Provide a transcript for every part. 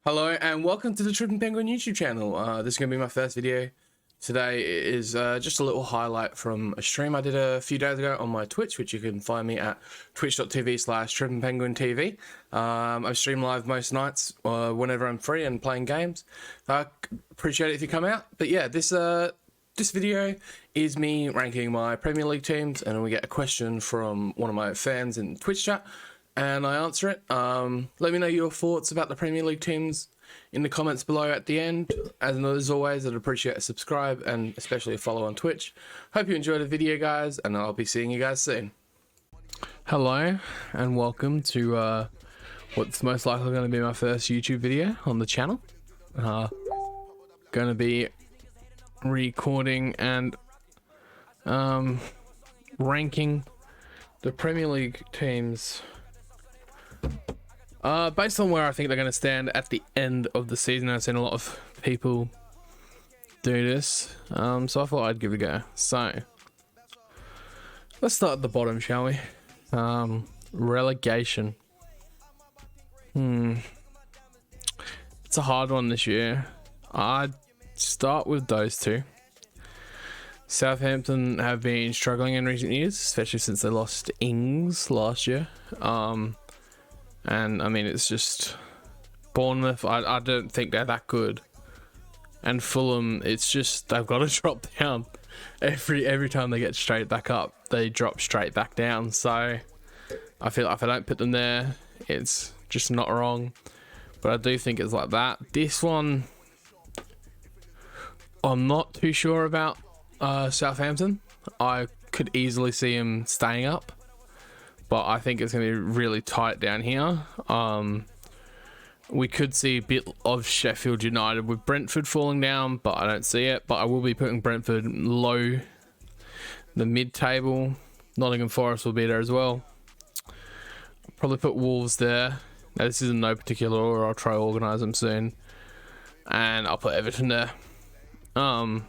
Hello and welcome to the Trippin Penguin YouTube channel. This is going to be my first video. Today is just a little highlight from a stream I did a few days ago on my Twitch, which you can find me at twitch.tv/TrippinPenguinTV. I stream live most nights whenever I'm free and playing games. Appreciate it if you come out. But yeah, this video is me ranking my Premier League teams, and we get a question from one of my fans in Twitch chat, and I answer it. Let me know your thoughts about the Premier League teams in the comments below at the end. As always, I'd appreciate a subscribe and especially a follow on Twitch. Hope you enjoyed the video, guys, and I'll be seeing you guys soon. Hello and welcome to what's most likely going to be my first YouTube video on the channel. Going to be recording and ranking the Premier League teams based on where I think they're going to stand at the end of the season. I've seen a lot of people do this, so I thought I'd give it a go. So let's start at the bottom, shall we? Relegation. It's a hard one this year. I'd start with those two. Southampton have been struggling in recent years, especially since they lost Ings last year. And I mean, it's just Bournemouth. I don't think they're that good. And Fulham, it's just they've got to drop down every time they get straight back up. They drop straight back down. So I feel like if I don't put them there, it's just not wrong. But I do think it's like that. This one, I'm not too sure about Southampton. I could easily see them staying up, but I think it's going to be really tight down here. We could see a bit of Sheffield United with Brentford falling down, but I don't see it. But I will be putting Brentford low, the mid-table. Nottingham Forest will be there as well. I'll probably put Wolves there. Now, this is in no particular order. I'll try to organise them soon. And I'll put Everton there. 18,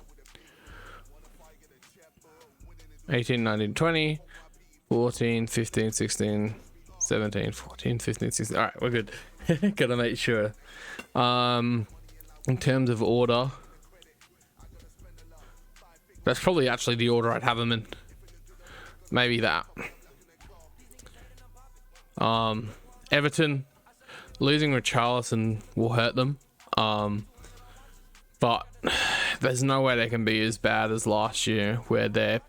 19, 20. 14, 15, 16, 17, 14, 15, 16. All right, we're good. Gotta make sure. In terms of order, that's probably actually the order I'd have them in. Maybe that. Everton, losing Richarlison will hurt them. But there's no way they can be as bad as last year, where they're,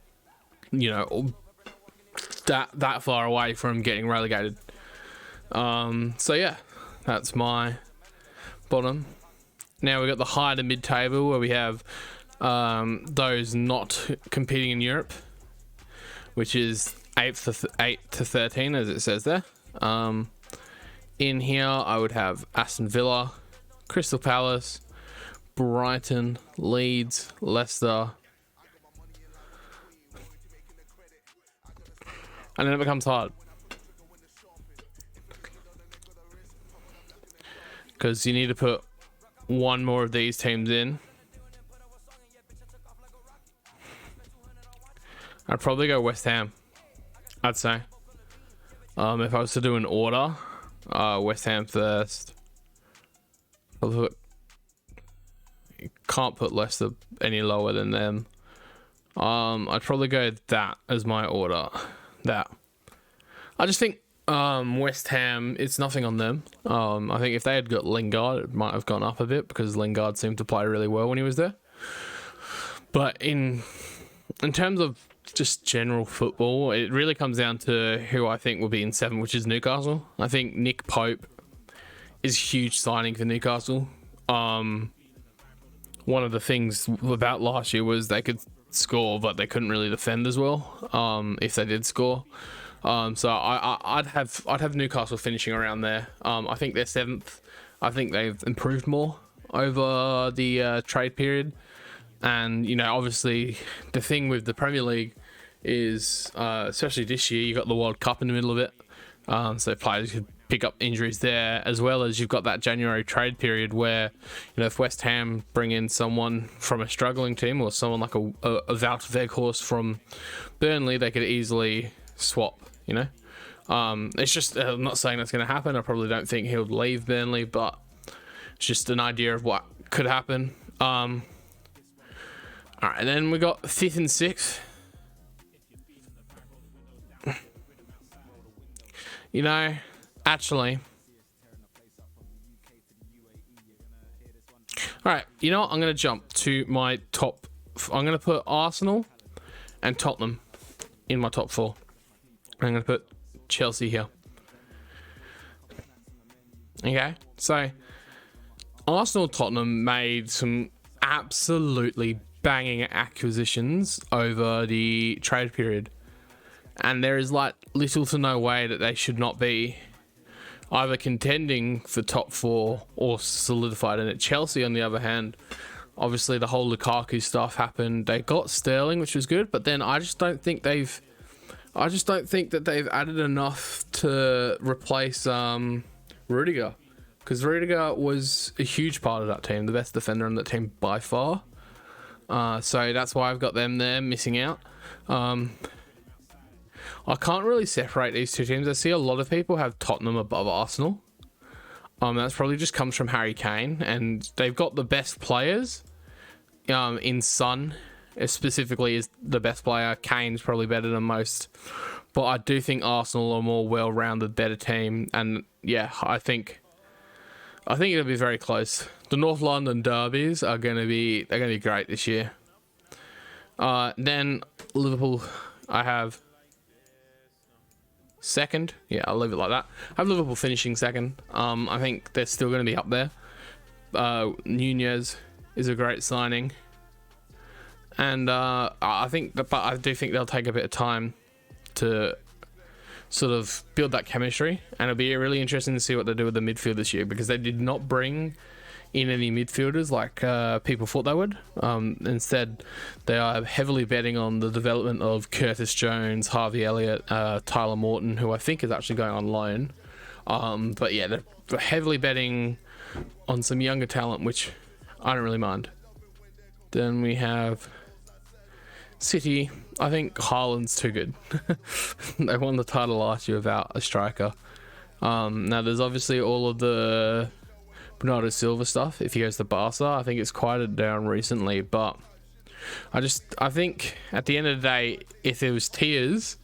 you know, that far away from getting relegated. So yeah, that's my bottom. Now we've got the high to mid table, where we have those not competing in Europe, which is 8 to 13 as it says there. In here I would have Aston Villa, Crystal Palace, Brighton, Leeds, Leicester. And then it becomes hard, because you need to put one more of these teams in. I'd probably go West Ham, I'd say. If I was to do an order, West Ham first. You can't put Leicester any lower than them. I'd probably go that as my order. That I just think West Ham, it's nothing on them. I think if they had got Lingard, it might have gone up a bit, because Lingard seemed to play really well when he was there. But in terms of just general football, it really comes down to who I think will be in 7, which is Newcastle. I think Nick Pope is a huge signing for Newcastle. One of the things about last year was they could score, but they couldn't really defend as well if they did score. So I'd have Newcastle finishing around there. I think they're 7th. I think they've improved more over the trade period, and you know, obviously the thing with the Premier League is especially this year, you got the World Cup in the middle of it, so players could pick up injuries there, as well as you've got that January trade period where, you know, if West Ham bring in someone from a struggling team, or someone like a Wout Weghorst from Burnley, they could easily swap, you know. It's just, I'm not saying that's going to happen. I probably don't think he'll leave Burnley, but It's just an idea of what could happen. All right, then we got 5th and 6th. You know, actually, all right. You know what? I'm gonna jump to my top. I'm gonna put Arsenal and Tottenham in my top 4. I'm gonna put Chelsea here. Okay, so Arsenal, Tottenham made some absolutely banging acquisitions over the trade period, and there is like little to no way that they should not be either contending for top 4 or solidified in it. Chelsea, on the other hand, obviously the whole Lukaku stuff happened. They got Sterling, which was good, but then I just don't think that they've added enough to replace Rudiger, because Rudiger was a huge part of that team, the best defender on that team by far. So that's why I've got them there missing out. I can't really separate these two teams. I see a lot of people have Tottenham above Arsenal. That's probably just comes from Harry Kane, and they've got the best players. In Son, specifically, is the best player. Kane's probably better than most, but I do think Arsenal are a more well-rounded, better team, and yeah, I think it'll be very close. The North London derbies are they're gonna be great this year. Then Liverpool, I have second. Yeah, I'll leave it like that. I have Liverpool finishing second. I think they're still going to be up there. Nunez is a great signing, and but I do think they'll take a bit of time to sort of build that chemistry, and it'll be really interesting to see what they do with the midfield this year, because they did not bring in any midfielders like people thought they would. Instead, they are heavily betting on the development of Curtis Jones, Harvey Elliott, Tyler Morton, who I think is actually going on loan. But yeah, they're heavily betting on some younger talent, which I don't really mind. Then we have City. I think Haaland's too good. They won the title last year without a striker. Now there's obviously all of the Bernardo Silva stuff. If he goes to Barca, I think it's quieted down recently, but I think at the end of the day, if it was tiers,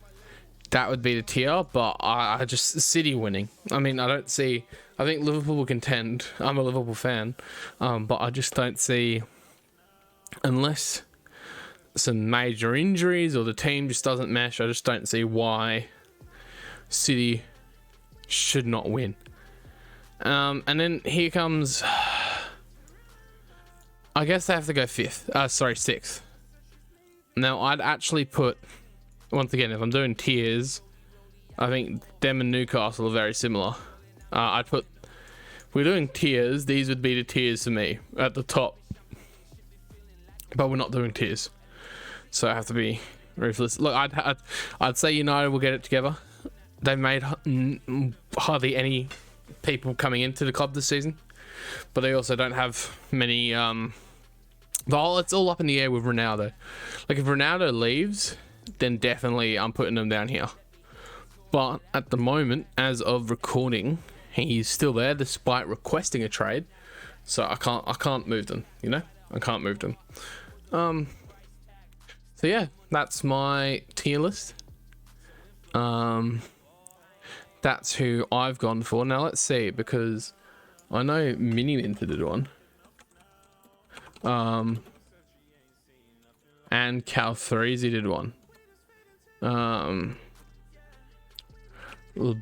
that would be the tier. But I just City winning. I mean, I think Liverpool will contend. I'm a Liverpool fan, but I just don't see, unless some major injuries or the team just doesn't mesh, I just don't see why City should not win. And then here comes, I guess they have to go 6th. Now I'd actually put, once again, if I'm doing tiers, I think them and Newcastle are very similar. If we're doing tiers, these would be the tiers for me at the top, but we're not doing tiers, so I have to be ruthless. Look, I'd say United will get it together. They've made hardly any people coming into the club this season, but they also don't have many. It's all up in the air with Ronaldo. Like, if Ronaldo leaves, then definitely I'm putting him down here. But at the moment, as of recording, he's still there despite requesting a trade. So I can't move them. You know, I can't move them. So yeah, that's my tier list. That's who I've gone for. Now let's see, because I know Mini Minter did one. And Cal 3s did one. But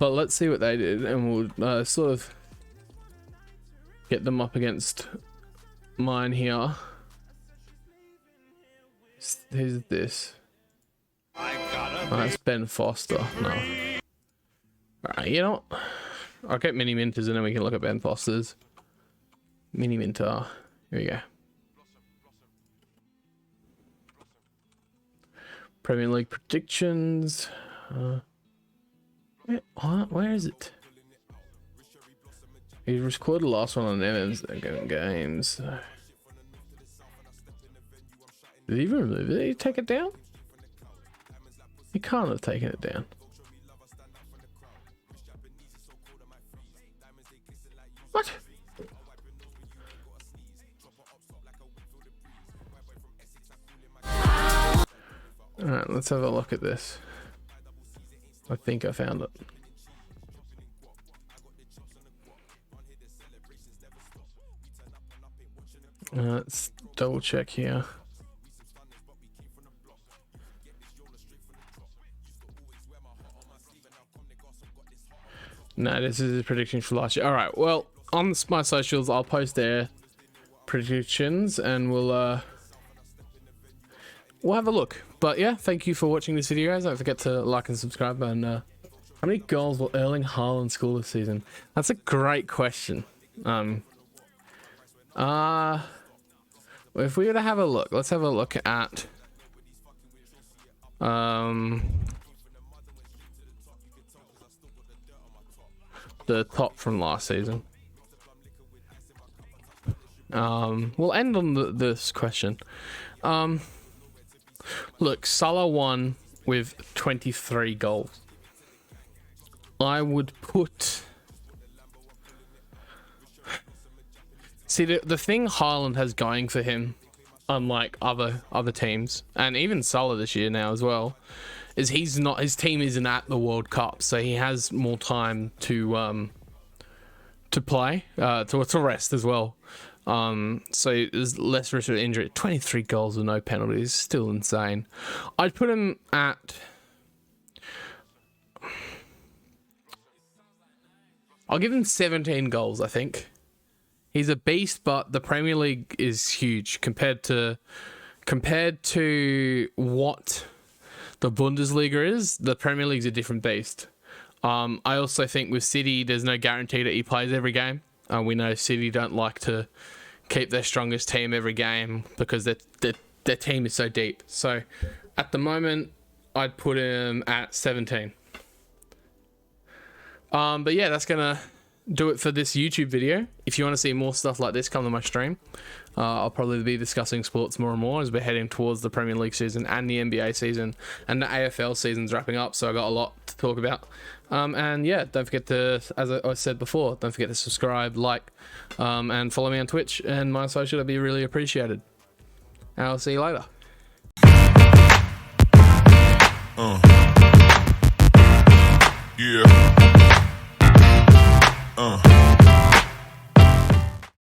let's see what they did, and we'll sort of get them up against mine here. Who's this? That's Ben Foster. No. Alright, you know what? I'll get Mini Minters and then we can look at Ben Foster's. Mini Minter. Here we go. Premier League predictions. Where is it? He recorded the last one on Evans games. Did he remove it? Did he take it down? He can't have taken it down. What? Alright, let's have a look at this. I think I found it. Let's double check here. No, this is a prediction for last year. Alright, well, on my socials, I'll post their predictions and we'll have a look. But yeah, thank you for watching this video, guys. Don't forget to like and subscribe. And how many goals will Erling Haaland score this season? That's a great question. If we were to have a look, let's have a look at the top from last season. We'll end on this question. Look, Salah won with 23 goals. I would put... See, the thing Haaland has going for him, unlike other teams, and even Salah this year now as well, is his team isn't at the World Cup, so he has more time to play, to rest as well. So there's less risk of injury. 23 goals with no penalties, still insane. I'd put him at... I'll give him 17 goals, I think. He's a beast, but the Premier League is huge compared to what the Bundesliga is. The Premier League's a different beast. I also think with City, there's no guarantee that he plays every game. We know City don't like to keep their strongest team every game because their team is so deep. So at the moment, I'd put him at 17. But yeah, that's gonna do it for this YouTube video. If you want to see more stuff like this, come to my stream. I'll probably be discussing sports more and more as we're heading towards the Premier League season and the NBA season, and the AFL season's wrapping up, so I got a lot to talk about. And yeah, don't forget to, as I said before, don't forget to subscribe, like, and follow me on Twitch and my social. That'd be really appreciated. And I'll see you later. Yeah.